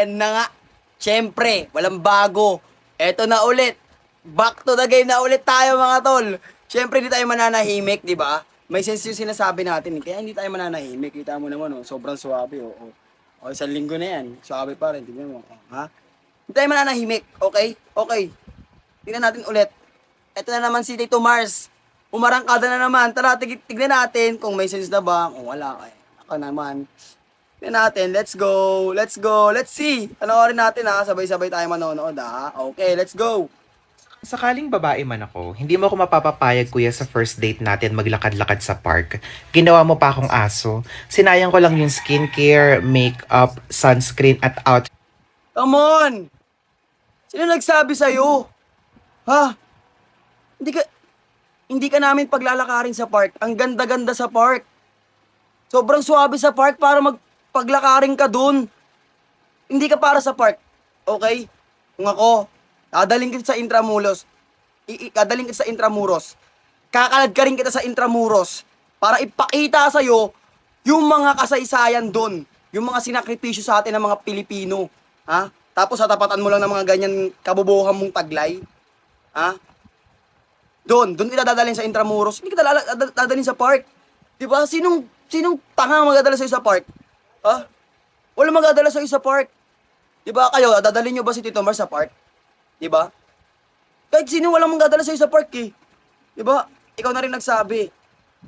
ayan na nga. Siyempre, walang bago. Eto na ulit. Back to the game na ulit tayo mga tol. Siyempre, hindi tayo mananahimik, di ba? May sense yung sinasabi natin. Kaya hindi tayo mananahimik. Kita mo naman, oh, sobrang suwabe. Oh, oh. O, isang linggo na yan. Suwabe pa rin. Tignan mo. Oh, ha? Hindi tayo mananahimik. Okay? Okay. Tingnan natin ulit. Eto na naman si Tito Mars. Umarangkada na naman. Tara, tignan natin kung may sense na ba. Kung wala, ay, ako naman. Tignan natin. Let's go. Let's go. Let's see. Panoorin natin ha. Sabay-sabay tayo manonood ha. Okay, let's go. Sakaling babae man ako, hindi mo ako mapapapayag kuya sa first date natin maglakad-lakad sa park. Ginawa mo pa akong aso. Sinayang ko lang yung skincare, makeup, sunscreen at outfit Come on! Sino nagsabi sa'yo? Ha? Hindi ka, hindi ka namin paglalakarin sa park. Ang ganda-ganda sa park. Sobrang swabe sa park para magpaglakarin ka dun. Hindi ka para sa park. Okay? Kung ako, dadaling kita sa Intramuros. Dadaling kita sa Intramuros. Kakalad ka rin kita sa Intramuros para ipakita sa'yo yung mga kasaysayan dun. Yung mga sinakripisyo sa atin ng mga Pilipino. Ha? Tapos tatapatan mo lang ng mga ganyan kabubuhan mong taglay. Ha? Doon kita dadalhin sa Intramuros. Hindi kita dadalhin sa park. 'Di ba? Sinong tanga magdadala sa sa park? Ha? Wala magdadala sa sa park. 'Di ba? Kayo, dadalhin niyo ba si Tito Mars sa park? 'Di ba? Kahit sino walang magdadala sa sa park eh. 'Di ba? Ikaw na rin nagsabi.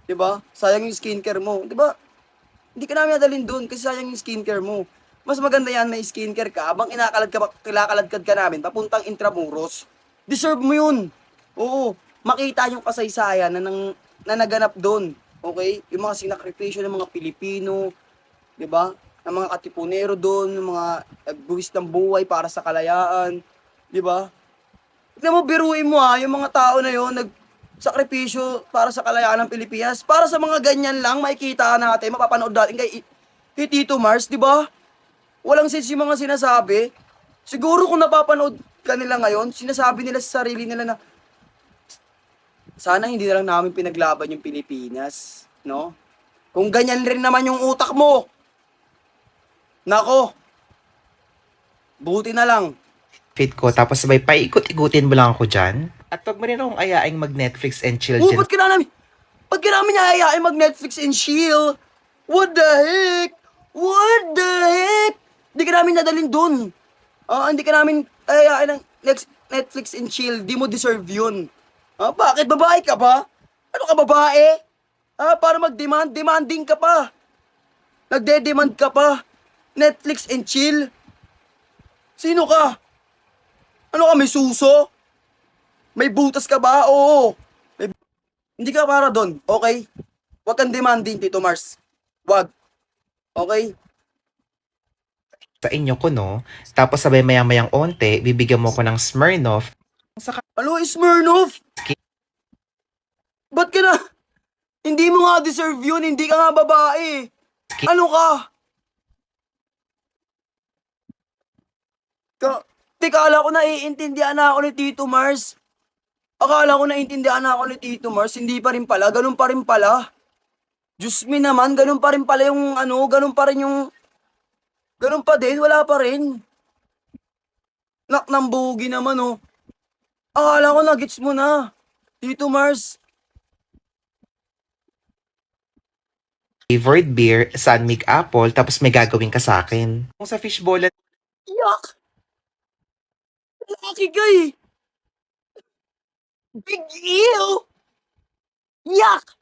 'Di ba? Sayang yung skincare mo, 'di ba? Hindi ka namin dadalhin doon kasi sayang yung skincare mo. Mas maganda yan may skincare ka habang kinakaladkad ka namin papuntang Intramuros. Deserve mo yun. Oo. Makita yung kasaysayan na naganap doon. Okay? Yung mga sinakripisyo ng mga Pilipino, 'di ba? Ng mga katipunero doon, ng mga nagbuwis ng buhay para sa kalayaan, 'di ba? Tignan mo, biruin mo ha, yung mga tao na yon nagsakripisyo para sa kalayaan ng Pilipinas. Para sa mga ganyan lang, makikita natin, mapapanood natin kay Tito Mars, di ba? Walang sense yung mga sinasabi. Siguro kung napapanood ka nila ngayon, sinasabi nila sa sarili nila na sana hindi na lang namin pinaglaban yung Pilipinas, no? Kung ganyan rin naman yung utak mo, nako, buti na lang. ko tapos sabay paikot-ikutin mo lang ako dyan. At pag mo rin akong ayaing mag-Netflix and chill Oh, dyan ba't ka namin hayayain mag-Netflix and chill? What the heck? What the heck? Hindi ka namin nadalhin dun. Hindi ka namin hayayain ng Netflix and chill. Di mo deserve yun. Bakit? Babae ka ba? Ano ka, babae? Para mag-demand? Demanding ka pa. Nagde-demand ka pa. Netflix and chill? Sino ka? Ano ka, may suso? May butas ka ba? Oo. Hindi ka para doon, okay? Huwag kang demanding, Tito Mars. Huwag. Okay? sa inyo ko, no? Tapos sabay maya-mayang onte, bibigyan mo ko ng Smirnoff. Ano, Smirnoff? Ba't ka na? Hindi mo nga deserve yun. Hindi ka nga babae. Ano ka? Akala ko naiintindihan na ako ni Tito Mars. Akala ko naiintindihan na ako ni Tito Mars. Hindi pa rin pala. Ganun pa rin pala. Diyos me naman. Ganun pa rin pala yung ano. Ganun pa rin yung... Ganun pa din. Wala pa rin. Nak ng bugi naman oh. Akala ko na-gets mo na. Tito Mars. Flavored beer, Sunmig Apple, tapos may gagawin ka sa akin. Kung sa fishbowl at Yak! Laki ka eh. Big eel! Yak!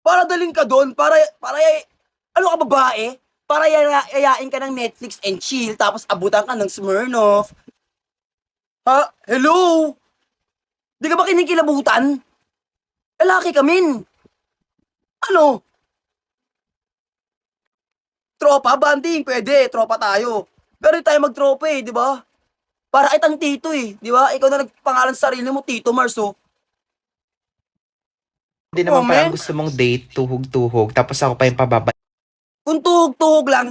Para daling ka doon, ano ka babae? Para yayain ka ng Netflix and chill, tapos abutan ka ng Smirnoff. Ha? Hello? Di ka ba kinikilabutan? Lalaki ka, min. Ano? Tropa, banding, pwede, tropa tayo. Pero hindi tayo magtropa eh, di ba? Para kitang tito eh, di ba? Ikaw na nagpangalan sa sarili mo, Tito Mars oh. hindi naman parang man. gusto mong date, tuhog-tuhog, tapos ako pa yung pababa. Kung tuhog-tuhog lang,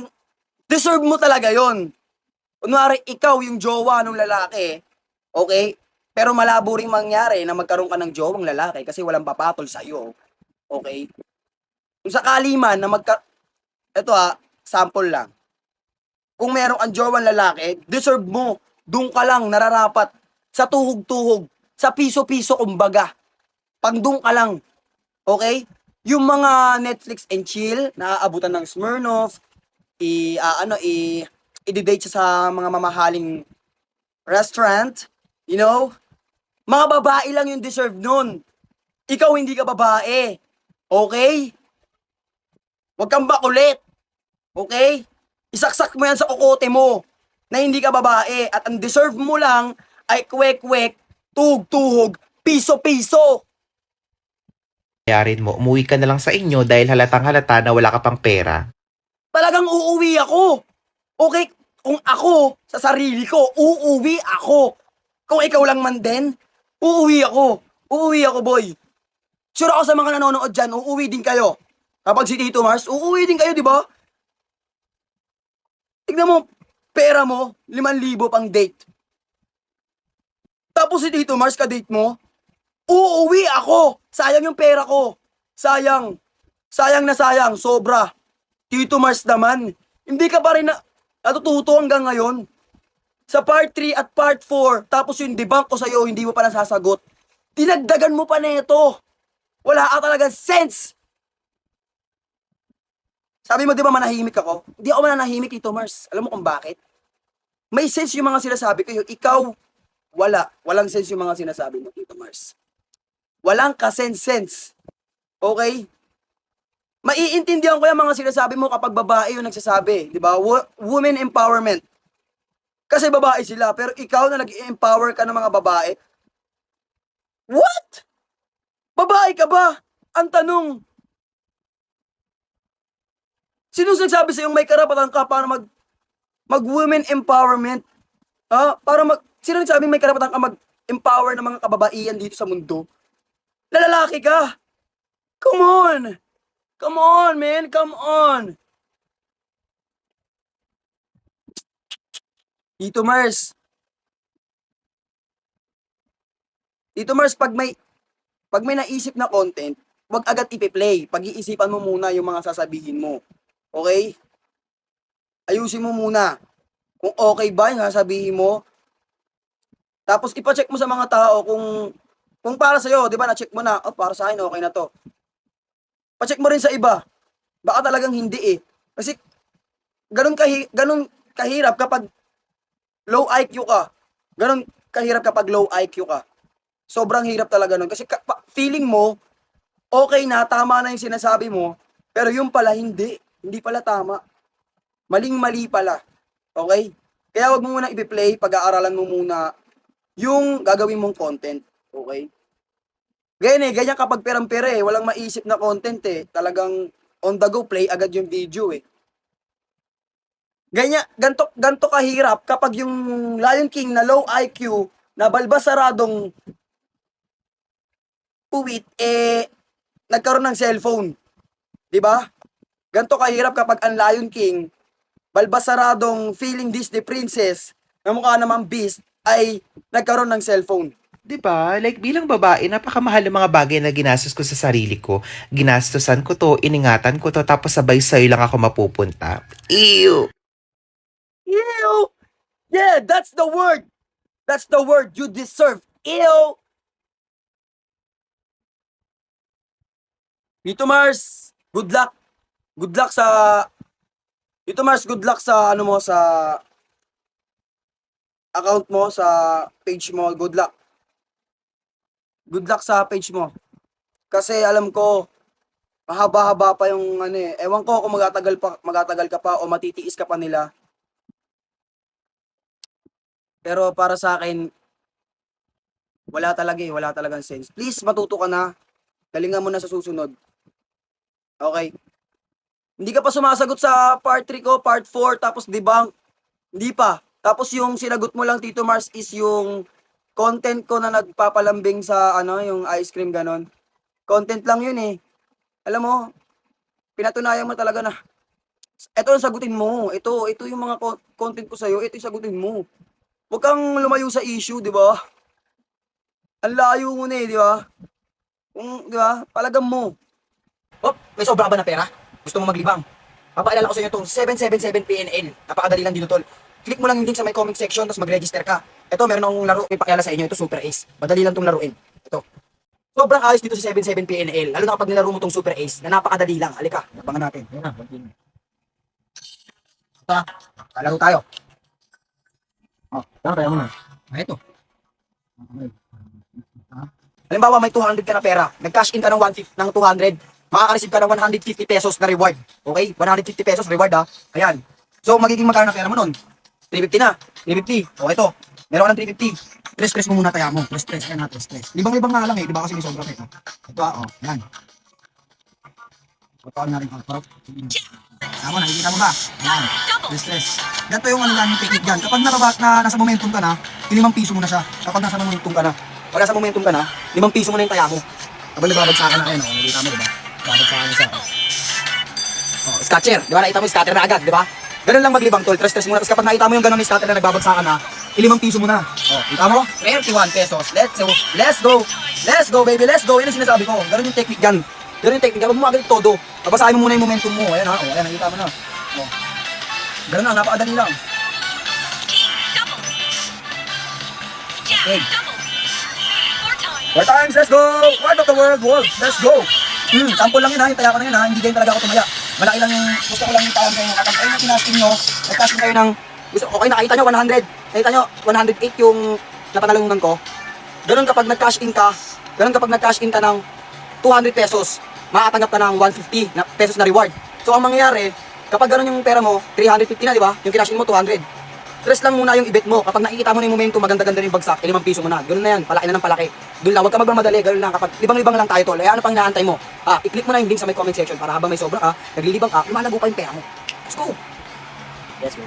deserve mo talaga yon. Kunwari, ikaw yung jowa ng lalaki, okay? Pero malabo ring mangyari na magkaroon ka ng jowang lalaki kasi walang papatol sa'yo, okay? Kung sakali man na Ito sample lang. kung meron kang jowang lalaki, deserve mo. Doon ka lang nararapat. Sa tuhog-tuhog. Sa piso-piso kumbaga. Pang doon ka lang. Okay? Yung mga Netflix and chill, naaabutan ng Smirnoff, i-date siya sa mga mamahaling restaurant, you know? Mga babae lang yung deserve nun. Ikaw hindi ka babae. Okay? Huwag kang bakulit. Okay? Isaksak mo yan sa kokote mo na hindi ka babae at ang deserve mo lang ay kwek-kwek, tuhog-tuhog, piso-piso. Yarin mo, umuwi ka na lang sa inyo dahil halatang halata na wala ka pang pera. Talagang uuwi ako. Okay? Kung ako, sa sarili ko, uuwi ako. Kung ikaw lang man din, uuwi ako. Uuwi ako, boy. Sure ako sa mga nanonood dyan, uuwi din kayo. Kapag si Tito Mars, uuwi din kayo, di ba? Tignan mo, pera mo, 5,000 pang date. Tapos si Tito Mars, ka-date mo, uuwi ako. Sayang yung pera ko. Sayang. Sayang na sayang, sobra. Tito Mars naman, hindi ka pa rin natututo hanggang ngayon. Sa part 3 at part 4, tapos yung debunk ko sa'yo, hindi mo pa nasasagot. Dinagdagan mo pa neto. Wala ka talagang sense. Sabi mo, di ba manahimik ako? Hindi ako mananahimik, Tito Mars. Alam mo kung bakit? May sense yung mga sinasabi ko. Ikaw, wala. Walang sense yung mga sinasabi mo, Tito Mars. Walang kasense-sense. Okay? Maiintindihan ko yung mga sinasabi mo kapag babae yung nagsasabi. Di ba? Women empowerment. Kasi babae sila. Pero ikaw na nag-empower ka ng mga babae. What? Babae ka ba? Ang tanong, sino nagsabi sa'yo may karapatan ka para mag-women empowerment? Ha? Sino nagsabi may karapatan ka mag-empower ng mga kababaihan dito sa mundo? Lalaki ka! Come on! Come on, man! Come on! Tito Mars! Tito Mars, pag may naisip na content, wag agad ipi-play. Pag-iisipan mo muna yung mga sasabihin mo. Okay? Ayusin mo muna. Kung okay ba yung sasabihin mo. Tapos ipa-check mo sa mga tao kung para sa'yo, di ba, na-check mo na, oh, para sa akin, okay na to. Pa-check mo rin sa iba. Baka talagang hindi eh. Kasi, ganun kahirap kapag low IQ ka. Ganun kahirap kapag low IQ ka. Sobrang hirap talaga nun. Kasi feeling mo, okay na, tama na yung sinasabi mo, pero yung pala hindi. Hindi pala tama. Maling-mali pala. Okay? Kaya wag mo muna i-play, pag-aaralan mo muna yung gagawin mong content. Okay? Ganyan kapag perang-pera eh. Walang maisip na content eh. Talagang on the go, play agad yung video eh. Ganto kahirap kapag yung Lion King na low IQ, na balbasaradong puwit, nagkaroon ng cellphone. Diba? Ganto kahirap kapag ang Lion King, balbasaradong feeling Disney princess, na mukha namang beast, ay nagkaroon ng cellphone. 'Di ba? Like bilang babae, napakamahal ng mga bagay na ginastos ko sa sarili ko. Ginastosan ko 'to, iningatan ko 'to, tapos sabay sa'yo lang ako mapupunta. Ew! Ew! Yeah, that's the word! That's the word you deserve. Ew! Tito Mars, good luck. Good luck sa... Tito Mars, good luck sa ano mo, sa account mo, sa page mo. Good luck. Good luck sa page mo. Kasi alam ko, mahaba-haba pa yung ano eh. Ewan ko kung magatagal ka pa o matitiis ka pa nila. Pero para sa akin, wala talaga eh. Wala talagang sense. Please, matuto ka na. Galingan mo na sa susunod. Okay? Hindi ka pa sumasagot sa part 3 ko, part 4, tapos debunk. Hindi pa. Tapos yung sinagot mo lang, Tito Mars, is yung content ko na nagpapalambing sa ano, yung ice cream ganon. Content lang yun eh. Alam mo, pinatunayan mo talaga na ito ang sagutin mo. Ito yung mga content ko sa'yo. Ito yung sagutin mo. Huwag kang lumayo sa issue, di ba? Ang layo mo na eh, di ba? Di ba? Palagam mo. Oh, may sobra ka ba na pera? Gusto mo maglibang? Papakilala ko sa inyo itong 777 PNL. Napakadali lang dito, tol. Click mo lang yung link sa may comment section, tapos mag-register ka. Ito, meron akong laro, may pakilala sa inyo. Ito, Super Ace. Madali lang itong laruin. Ito. Sobrang ayos dito sa 77 PNL. Lalo na kapag nilaro mo itong Super Ace, na napakadali lang. Halika, nabangan natin. Yan na, ito, kalaro tayo. Kaya mo na. Ito. Halimbawa, may 200 ka na pera. Nag-cash in ka ng 150, ng 200. Makaka-receive ka ng 150 pesos na reward. Okay? 150 pesos reward ha. Ayan. So, magiging magkano na pera mo nun? 350 na. 350. O, ito. Meron ka ng 350. Press mo muna taya mo. Press ka na. Libang-libang nga lang eh. Di ba kasi may sobra pa ito. Ito ha. O, yan. Patuan na rin. Tama, nakikita mo ba? Ayan. Press. Ganito yung ano lang yung technique dyan. Kapag nasa momentum ka na, 5 piso mo na siya. Kapag nasa momentum ka na. Pag nasa momentum ka na, 5 piso mo na yung taya mo. Kapag nagbabagsakan na, ayun o. Nakikita mo, diba? Nagbabagsakan na siya. Oh, scatter. Di ba? Nakita mo yung scatter na agad, di ba? Ganun lang maglibang, tol. Tres muna. Tapos kapag nakita mo yung ganun yung scatter na nagbabagsakan na, 5 piso mo na. Oh, kita mo? 31 pesos. Let's go, baby. Let's go. Yan ang sinasabi ko. Ganun yung technique dyan. Ganun yung technique. Kapag mo agad todo, babasahin mo muna yung momentum mo. Ayan ha. Oh, ayan, nakita mo na. Oh. Ganun lang, napakadali lang. Okay. 4 times, let's go! World of the world, let's go! Sample lang yun ha, yung taya ko na yun ha, hindi ganyan talaga ako tumaya. Malaki lang yung, gusto ko lang yung tayang sa inyo. Kapag ayun yung kinasting nyo, nag-casting kayo ng, okay, nakita nyo 100, nakita nyo 108 yung napanalunan ko. Ganun kapag nag-cash in ka ng 200 pesos, makakatanggap ka ng 150 na pesos na reward. So ang mangyayari, kapag ganun yung pera mo, 350 na, di ba? Yung kinash in mo, 200. Press lang muna yung ibet mo. Kapag nakikita mo na yung momentum, maganda-ganda yung bagsak, 5 piso mo na. Ganun na yan, palaki na ng palaki. Doon lang, huwag ka magmamadali, ganun lang. Kapag libang-libang lang tayo, tol. Ano pang hinaantay mo? I-click mo na yung link sa may comment section para habang may sobra ka, naglilibang ka, lumalago pa yung pera mo. Let's go! Let's go.